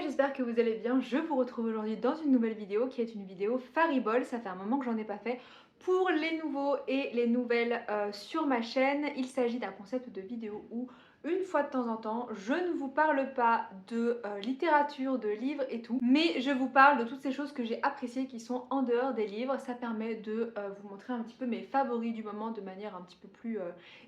j'espère que vous allez bien. Je vous retrouve aujourd'hui dans une nouvelle vidéo qui est une vidéo Faribol. Ça fait un moment que j'en ai pas fait pour les nouveaux et les nouvelles sur ma chaîne. Il s'agit d'un concept de vidéo où une fois de temps en temps, je ne vous parle pas de littérature, de livres et tout, mais je vous parle de toutes ces choses que j'ai appréciées qui sont en dehors des livres. Ça permet de vous montrer un petit peu mes favoris du moment de manière un petit peu plus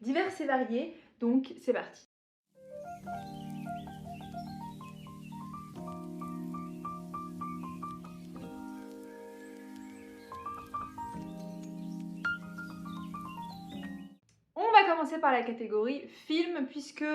diverse et variée. Donc c'est parti. On va commencer par la catégorie film puisque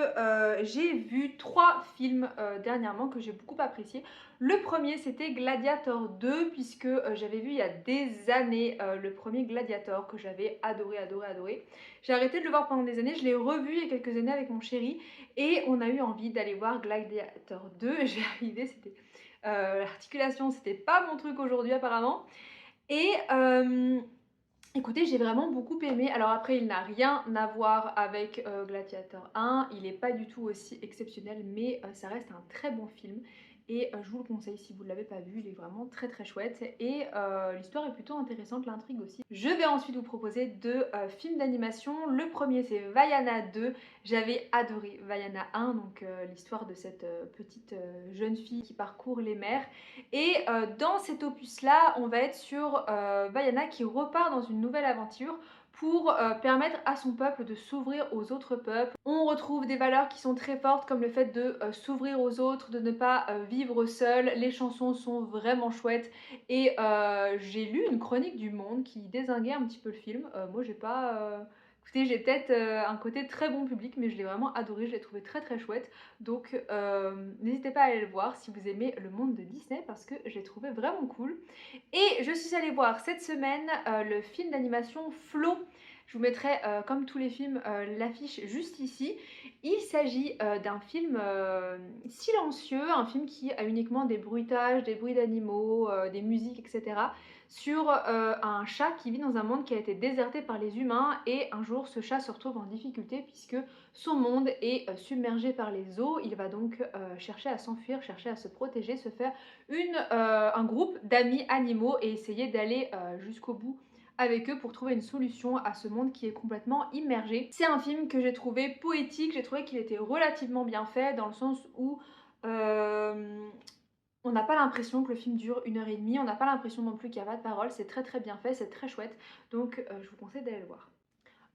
j'ai vu 3 films dernièrement que j'ai beaucoup appréciés. Le premier c'était Gladiator 2 puisque j'avais vu il y a des années le premier Gladiator que j'avais adoré. J'ai arrêté de le voir pendant des années, je l'ai revu il y a quelques années avec mon chéri et on a eu envie d'aller voir Gladiator 2. J'ai arrivé, c'était l'articulation, c'était pas mon truc aujourd'hui apparemment. Et écoutez, j'ai vraiment beaucoup aimé. Alors après, il n'a rien à voir avec Gladiator 1. Il n'est pas du tout aussi exceptionnel, mais ça reste un très bon film. Et je vous le conseille si vous ne l'avez pas vu, il est vraiment très chouette. Et l'histoire est plutôt intéressante, l'intrigue aussi. Je vais ensuite vous proposer 2 films d'animation. Le premier, c'est Vaiana 2. J'avais adoré Vaiana 1, donc l'histoire de cette petite jeune fille qui parcourt les mers. Et dans cet opus-là, on va être sur Vaiana qui repart dans une nouvelle aventure pour permettre à son peuple de s'ouvrir aux autres peuples. On retrouve des valeurs qui sont très fortes comme le fait de s'ouvrir aux autres, de ne pas vivre seul. Les chansons sont vraiment chouettes et j'ai lu une chronique du Monde qui dézinguait un petit peu le film. Moi j'ai pas... Écoutez, j'ai peut-être un côté très bon public, mais je l'ai vraiment adoré, je l'ai trouvé très chouette. Donc n'hésitez pas à aller le voir si vous aimez le monde de Disney parce que j'ai trouvé vraiment cool. Et je suis allée voir cette semaine le film d'animation Flo. Je vous mettrai, comme tous les films, l'affiche juste ici. Il s'agit d'un film silencieux, un film qui a uniquement des bruitages, des bruits d'animaux, des musiques, etc. Sur un chat qui vit dans un monde qui a été déserté par les humains et un jour ce chat se retrouve en difficulté puisque son monde est submergé par les eaux. Il va donc chercher à s'enfuir, chercher à se protéger, se faire un groupe d'amis animaux et essayer d'aller jusqu'au bout avec eux pour trouver une solution à ce monde qui est complètement immergé. C'est un film que j'ai trouvé poétique, j'ai trouvé qu'il était relativement bien fait dans le sens où on n'a pas l'impression que le film dure 1 h 30, on n'a pas l'impression non plus qu'il n'y a pas de parole, c'est très bien fait, c'est très chouette, donc je vous conseille d'aller le voir.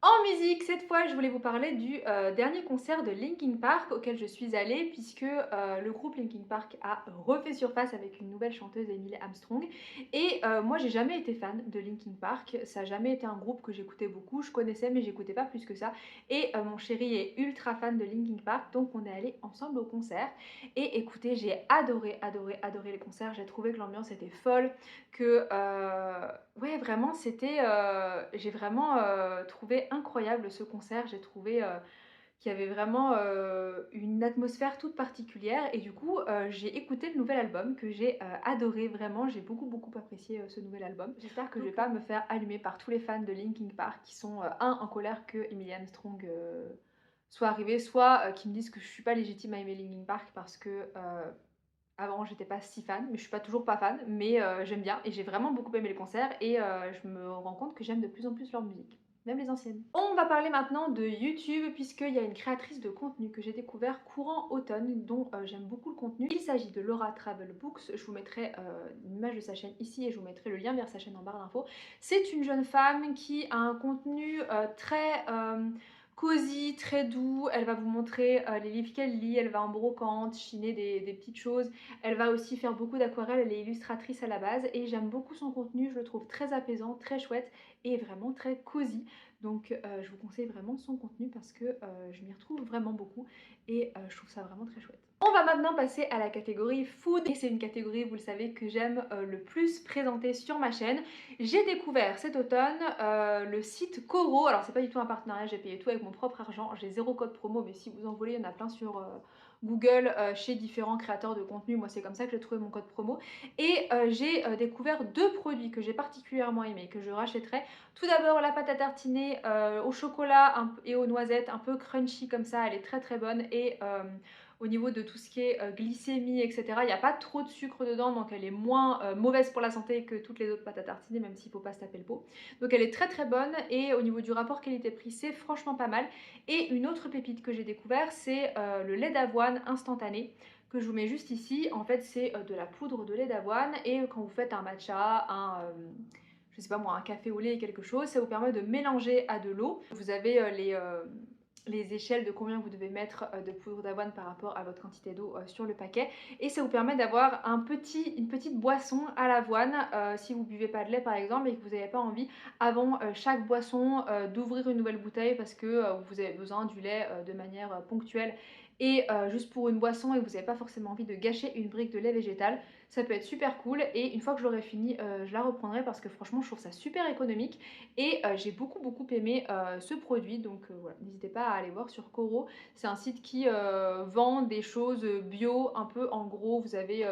En musique, cette fois, je voulais vous parler du dernier concert de Linkin Park auquel je suis allée puisque le groupe Linkin Park a refait surface avec une nouvelle chanteuse, Emily Armstrong. Et moi, j'ai jamais été fan de Linkin Park. Ça n'a jamais été un groupe que j'écoutais beaucoup. Je connaissais, mais j'écoutais pas plus que ça. Et mon chéri est ultra fan de Linkin Park, donc on est allés ensemble au concert. Et écoutez, j'ai adoré les concerts. J'ai trouvé que l'ambiance était folle, que ouais, vraiment, c'était... j'ai vraiment trouvé incroyable ce concert. J'ai trouvé qu'il y avait vraiment une atmosphère toute particulière. Et du coup, j'ai écouté le nouvel album que j'ai adoré. Vraiment, j'ai beaucoup apprécié ce nouvel album. J'espère que je vais pas me faire allumer par tous les fans de Linkin Park qui sont en colère que Emily Armstrong soit arrivée, soit qui me disent que je suis pas légitime à aimer Linkin Park parce que avant, j'étais pas si fan, mais je suis pas toujours pas fan, mais j'aime bien et j'ai vraiment beaucoup aimé les concerts et je me rends compte que j'aime de plus en plus leur musique, même les anciennes. On va parler maintenant de YouTube puisqu'il y a une créatrice de contenu que j'ai découvert courant automne dont j'aime beaucoup le contenu. Il s'agit de Laura Travel Books, je vous mettrai une image de sa chaîne ici et je vous mettrai le lien vers sa chaîne en barre d'infos. C'est une jeune femme qui a un contenu très... cosy, très doux, elle va vous montrer les livres qu'elle lit, elle va en brocante, chiner des petites choses, elle va aussi faire beaucoup d'aquarelles, elle est illustratrice à la base et j'aime beaucoup son contenu, je le trouve très apaisant, très chouette et vraiment très cosy. Donc je vous conseille vraiment son contenu parce que je m'y retrouve vraiment beaucoup et je trouve ça vraiment très chouette. On va maintenant passer à la catégorie food et c'est une catégorie, vous le savez, que j'aime le plus présenter sur ma chaîne. J'ai découvert cet automne le site Coro. Alors c'est pas du tout un partenariat, j'ai payé tout avec mon propre argent, j'ai 0 code promo, mais si vous en voulez, il y en a plein sur Google chez différents créateurs de contenu. Moi c'est comme ça que j'ai trouvé mon code promo. Et j'ai découvert 2 produits que j'ai particulièrement aimés, que je rachèterai. Tout d'abord la pâte à tartiner au chocolat et aux noisettes, un peu crunchy comme ça, elle est très bonne. Et au niveau de tout ce qui est glycémie, etc. Il n'y a pas trop de sucre dedans, donc elle est moins mauvaise pour la santé que toutes les autres pâtes à tartiner, même s'il ne faut pas se taper le pot. Donc elle est très très bonne et au niveau du rapport qualité-prix, c'est franchement pas mal. Et une autre pépite que j'ai découvert, c'est le lait d'avoine instantané que je vous mets juste ici. En fait, c'est de la poudre de lait d'avoine et quand vous faites un matcha, je sais pas moi, un café au lait, quelque chose, ça vous permet de mélanger à de l'eau. Vous avez les échelles de combien vous devez mettre de poudre d'avoine par rapport à votre quantité d'eau sur le paquet, et ça vous permet d'avoir une petite boisson à l'avoine si vous buvez pas de lait par exemple et que vous n'avez pas envie avant chaque boisson d'ouvrir une nouvelle bouteille parce que vous avez besoin du lait de manière ponctuelle et juste pour une boisson et que vous n'avez pas forcément envie de gâcher une brique de lait végétal. Ça peut être super cool et une fois que je l'aurai fini, je la reprendrai parce que franchement je trouve ça super économique et j'ai beaucoup aimé ce produit. Donc voilà, n'hésitez pas à aller voir sur Coro. C'est un site qui vend des choses bio un peu en gros. Vous avez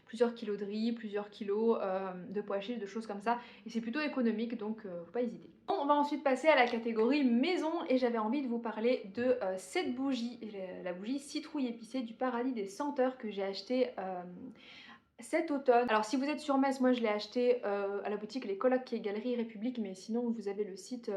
plusieurs kilos de riz, plusieurs kilos de pois chiches, de choses comme ça et c'est plutôt économique, donc faut pas hésiter. On va ensuite passer à la catégorie maison et j'avais envie de vous parler de cette bougie, la bougie citrouille épicée du paradis des senteurs que j'ai acheté cet automne. Alors si vous êtes sur Metz, moi je l'ai acheté à la boutique Les Colocs qui est Galerie République, mais sinon vous avez le site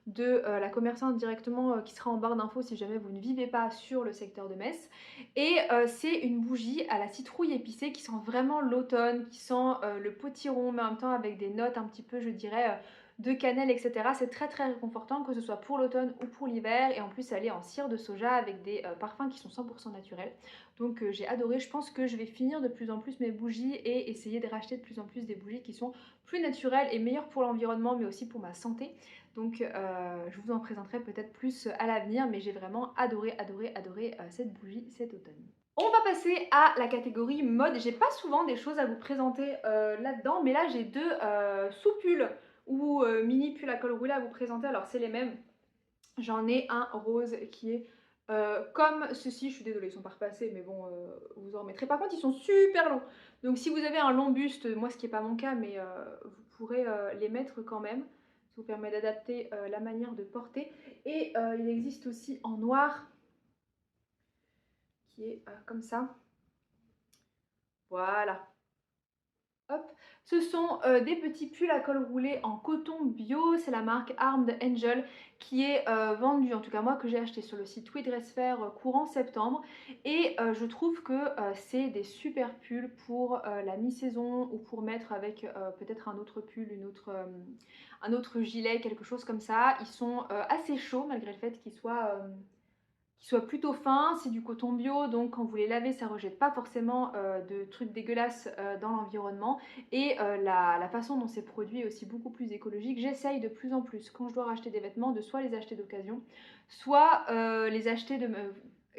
de la commerçante directement qui sera en barre d'infos si jamais vous ne vivez pas sur le secteur de Metz. Et c'est une bougie à la citrouille épicée qui sent vraiment l'automne, qui sent le potiron, mais en même temps avec des notes un petit peu, je dirais, de cannelle, etc. C'est très très réconfortant, que ce soit pour l'automne ou pour l'hiver, et en plus elle est en cire de soja avec des parfums qui sont 100% naturels. Donc j'ai adoré. Je pense que je vais finir de plus en plus mes bougies et essayer de racheter de plus en plus des bougies qui sont plus naturelles et meilleures pour l'environnement mais aussi pour ma santé. Donc je vous en présenterai peut-être plus à l'avenir, mais j'ai vraiment adoré cette bougie cet automne. On va passer à la catégorie mode. J'ai pas souvent des choses à vous présenter là-dedans, mais là j'ai deux sous-pulls ou mini pulls à col roulé à vous présenter. Alors c'est les mêmes. J'en ai un rose qui est comme ceci. Je suis désolée, ils sont pas repassés, mais bon, vous en remettrez. Par contre, ils sont super longs. Donc si vous avez un long buste, moi ce qui n'est pas mon cas, mais vous pourrez les mettre quand même. Ça vous permet d'adapter la manière de porter. Et il existe aussi en noir, qui est comme ça. Voilà. Hop. Ce sont des petits pulls à col roulé en coton bio, c'est la marque Armed Angel qui est vendue, en tout cas moi que j'ai acheté sur le site WeDressFair courant septembre, et je trouve que c'est des super pulls pour la mi-saison ou pour mettre avec peut-être un autre pull, un autre gilet, quelque chose comme ça. Ils sont assez chauds malgré le fait qu'ils soient plutôt fin, c'est du coton bio, donc quand vous les lavez, ça rejette pas forcément de trucs dégueulasses dans l'environnement. Et la façon dont c'est produit est aussi beaucoup plus écologique. J'essaye de plus en plus, quand je dois racheter des vêtements, de soit les acheter d'occasion, soit les acheter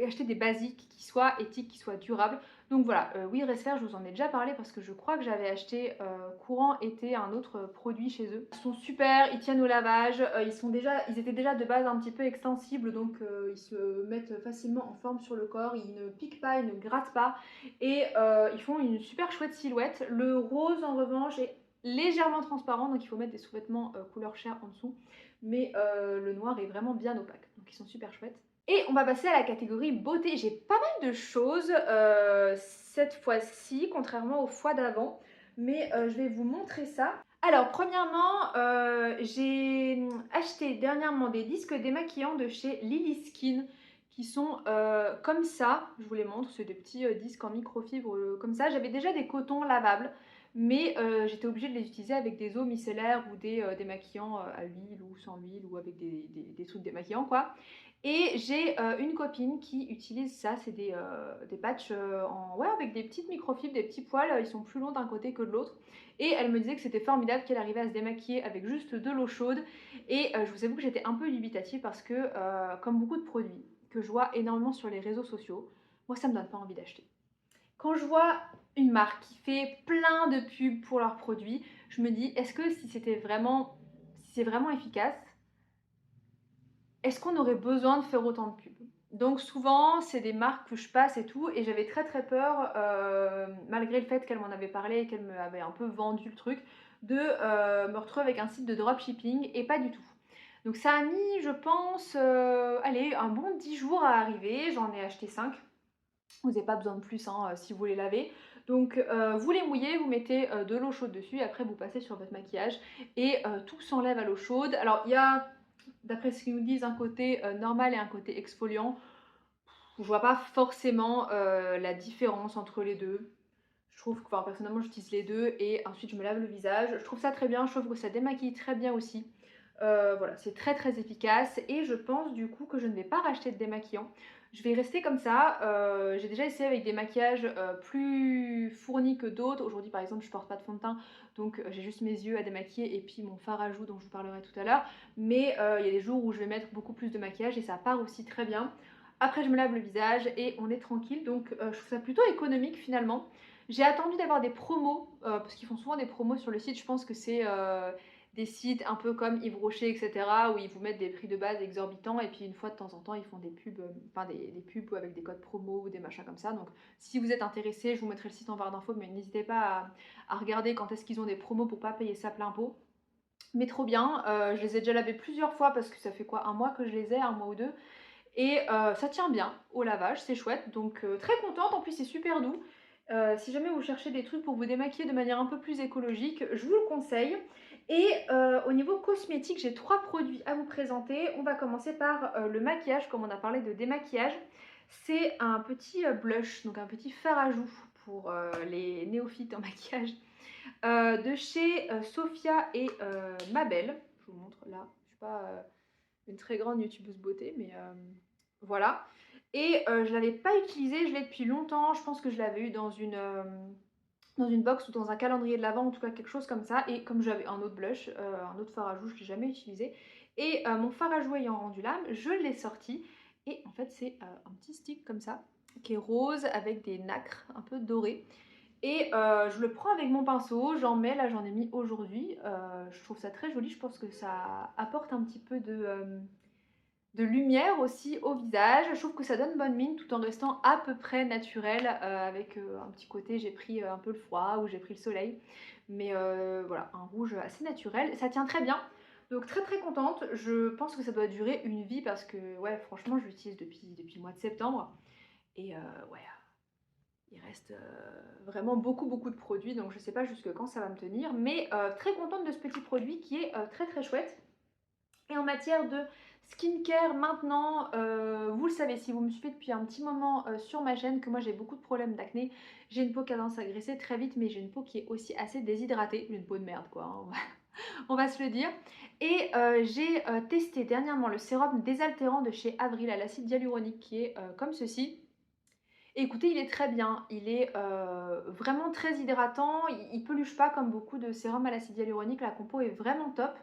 acheter des basiques qui soient éthiques, qui soient durables. Donc voilà, oui, Resfer, je vous en ai déjà parlé parce que je crois que j'avais acheté courant été un autre produit chez eux. Ils sont super, ils tiennent au lavage, ils étaient déjà de base un petit peu extensibles, donc ils se mettent facilement en forme sur le corps, ils ne piquent pas, ils ne grattent pas, et ils font une super chouette silhouette. Le rose en revanche est légèrement transparent, donc il faut mettre des sous-vêtements couleur chair en dessous, mais le noir est vraiment bien opaque, donc ils sont super chouettes. Et on va passer à la catégorie beauté. J'ai pas mal de choses cette fois-ci, contrairement aux fois d'avant, mais je vais vous montrer ça. Alors premièrement, j'ai acheté dernièrement des disques démaquillants de chez Lily Skin qui sont comme ça. Je vous les montre, c'est des petits disques en microfibre comme ça. J'avais déjà des cotons lavables, mais j'étais obligée de les utiliser avec des eaux micellaires ou des démaquillants à huile ou sans huile ou avec des trucs démaquillants quoi. Et j'ai une copine qui utilise ça, c'est des patchs ouais, avec des petites microfibres, des petits poils, ils sont plus longs d'un côté que de l'autre. Et elle me disait que c'était formidable, qu'elle arrivait à se démaquiller avec juste de l'eau chaude. Et je vous avoue que j'étais un peu dubitative parce que, comme beaucoup de produits que je vois énormément sur les réseaux sociaux, moi ça me donne pas envie d'acheter. Quand je vois une marque qui fait plein de pubs pour leurs produits, je me dis, est-ce que si c'est vraiment efficace, est-ce qu'on aurait besoin de faire autant de pubs? Donc souvent, c'est des marques que je passe et tout, et j'avais très peur, malgré le fait qu'elle m'en avait parlé et qu'elle me avait un peu vendu le truc, de me retrouver avec un site de dropshipping, et pas du tout. Donc ça a mis, je pense, allez, un bon 10 jours à arriver, j'en ai acheté 5. Vous n'avez pas besoin de plus hein, si vous les lavez. Donc vous les mouillez, vous mettez de l'eau chaude dessus et après vous passez sur votre maquillage et tout s'enlève à l'eau chaude. Alors il y a, d'après ce qu'ils nous disent, un côté normal et un côté exfoliant. Je vois pas forcément la différence entre les deux. Je trouve que, enfin, personnellement, j'utilise les deux et ensuite je me lave le visage. Je trouve ça très bien, je trouve que ça démaquille très bien aussi. Voilà, c'est très très efficace et je pense du coup que je ne vais pas racheter de démaquillant. Je vais rester comme ça. J'ai déjà essayé avec des maquillages plus fournis que d'autres. Aujourd'hui par exemple je porte pas de fond de teint donc j'ai juste mes yeux à démaquiller et puis mon fard à joues dont je vous parlerai tout à l'heure. Mais il y a des jours où je vais mettre beaucoup plus de maquillage et ça part aussi très bien. Après je me lave le visage et on est tranquille donc je trouve ça plutôt économique finalement. J'ai attendu d'avoir des promos parce qu'ils font souvent des promos sur le site. Je pense que c'est des sites un peu comme Yves Rocher, etc., où ils vous mettent des prix de base exorbitants et puis une fois de temps en temps ils font des pubs, enfin des pubs avec des codes promo ou des machins comme ça. Donc si vous êtes intéressé, je vous mettrai le site en barre d'infos, mais n'hésitez pas à regarder quand est-ce qu'ils ont des promos pour pas payer ça plein pot. Mais trop bien, je les ai déjà lavés plusieurs fois parce que ça fait quoi, un mois que je les ai, un mois ou deux. Et ça tient bien au lavage, c'est chouette, donc très contente, en plus c'est super doux. Si jamais vous cherchez des trucs pour vous démaquiller de manière un peu plus écologique, je vous le conseille. Et au niveau cosmétique, j'ai 3 produits à vous présenter. On va commencer par le maquillage, comme on a parlé de démaquillage. C'est un petit blush, donc un petit fard à joues pour les néophytes en maquillage, de chez Sophia et Mabel. Je vous montre là, je suis pas une très grande youtubeuse beauté, mais voilà. Et je ne l'avais pas utilisé, je l'ai depuis longtemps. Je pense que je l'avais eu dans une box ou dans un calendrier de l'Avent, en tout cas quelque chose comme ça. Et comme j'avais un autre blush, un autre fard à joues, je ne l'ai jamais utilisé. Et mon fard à joues ayant rendu l'âme, je l'ai sorti. Et en fait, c'est un petit stick comme ça, qui est rose avec des nacres un peu dorées. Et je le prends avec mon pinceau, j'en mets, là j'en ai mis aujourd'hui. Je trouve ça très joli, je pense que ça apporte un petit peu de lumière aussi au visage. Je trouve que ça donne bonne mine tout en restant à peu près naturel avec un petit côté, j'ai pris un peu le froid ou j'ai pris le soleil. Mais voilà, un rouge assez naturel. Ça tient très bien. Donc très très contente. Je pense que ça doit durer une vie parce que ouais, franchement, je l'utilise depuis le mois de septembre. Et ouais, il reste vraiment beaucoup beaucoup de produits. Donc je sais pas jusque quand ça va me tenir. Mais très contente de ce petit produit qui est très très chouette. Et en matière de skincare maintenant, vous le savez si vous me suivez depuis un petit moment sur ma chaîne que moi j'ai beaucoup de problèmes d'acné. J'ai une peau qui a tendance à graisser très vite mais j'ai une peau qui est aussi assez déshydratée. J'ai une peau de merde quoi, hein, on va se le dire. Et j'ai testé dernièrement le sérum désaltérant de chez Avril à l'acide hyaluronique qui est comme ceci. Et écoutez, il est très bien, il est vraiment très hydratant, il peluche pas comme beaucoup de sérums à l'acide hyaluronique, la compo est vraiment top.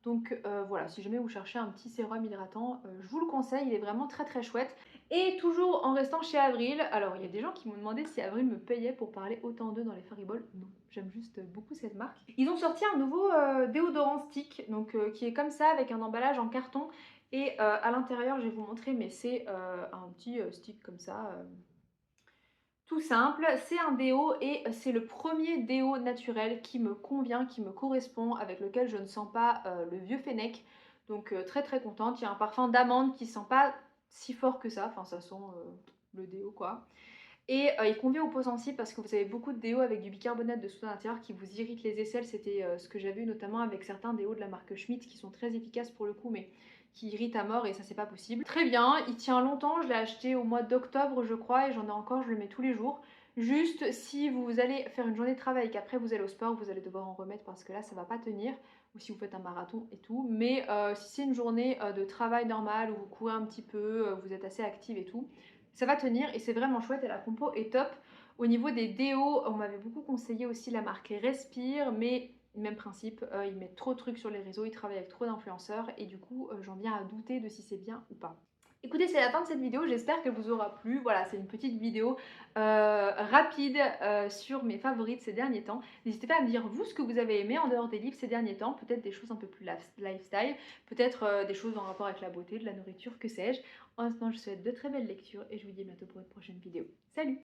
Donc voilà, si jamais vous cherchez un petit sérum hydratant, je vous le conseille, il est vraiment très très chouette. Et toujours en restant chez Avril, alors il y a des gens qui m'ont demandé si Avril me payait pour parler autant d'eux dans les Fariboles. Non, j'aime juste beaucoup cette marque. Ils ont sorti un nouveau déodorant stick, donc qui est comme ça avec un emballage en carton. Et à l'intérieur, je vais vous montrer, mais c'est un petit stick comme ça. Tout simple, c'est un déo et c'est le premier déo naturel qui me convient, qui me correspond, avec lequel je ne sens pas le vieux fennec. Donc très très contente. Il y a un parfum d'amande qui sent pas si fort que ça, enfin ça sent le déo quoi. Et il convient aux peaux sensibles parce que vous avez beaucoup de déos avec du bicarbonate de soude à l'intérieur qui vous irrite les aisselles. C'était ce que j'avais eu notamment avec certains déos de la marque Schmitt qui sont très efficaces pour le coup mais qui irritent à mort et ça c'est pas possible. Très bien, il tient longtemps, je l'ai acheté au mois d'octobre je crois et j'en ai encore, je le mets tous les jours. Juste si vous allez faire une journée de travail et qu'après vous allez au sport, vous allez devoir en remettre parce que là ça va pas tenir. Ou si vous faites un marathon et tout. Mais si c'est une journée de travail normale où vous courez un petit peu, vous êtes assez active et tout, ça va tenir et c'est vraiment chouette et la compo est top. Au niveau des déos, on m'avait beaucoup conseillé aussi la marque Respire, mais même principe, ils mettent trop de trucs sur les réseaux, ils travaillent avec trop d'influenceurs et du coup j'en viens à douter de si c'est bien ou pas. Écoutez, c'est la fin de cette vidéo, j'espère qu'elle vous aura plu. Voilà, c'est une petite vidéo rapide sur mes favorites ces derniers temps. N'hésitez pas à me dire, vous, ce que vous avez aimé en dehors des livres ces derniers temps. Peut-être des choses un peu plus lifestyle, peut-être des choses en rapport avec la beauté, de la nourriture, que sais-je. En attendant, je vous souhaite de très belles lectures et je vous dis à bientôt pour une prochaine vidéo. Salut!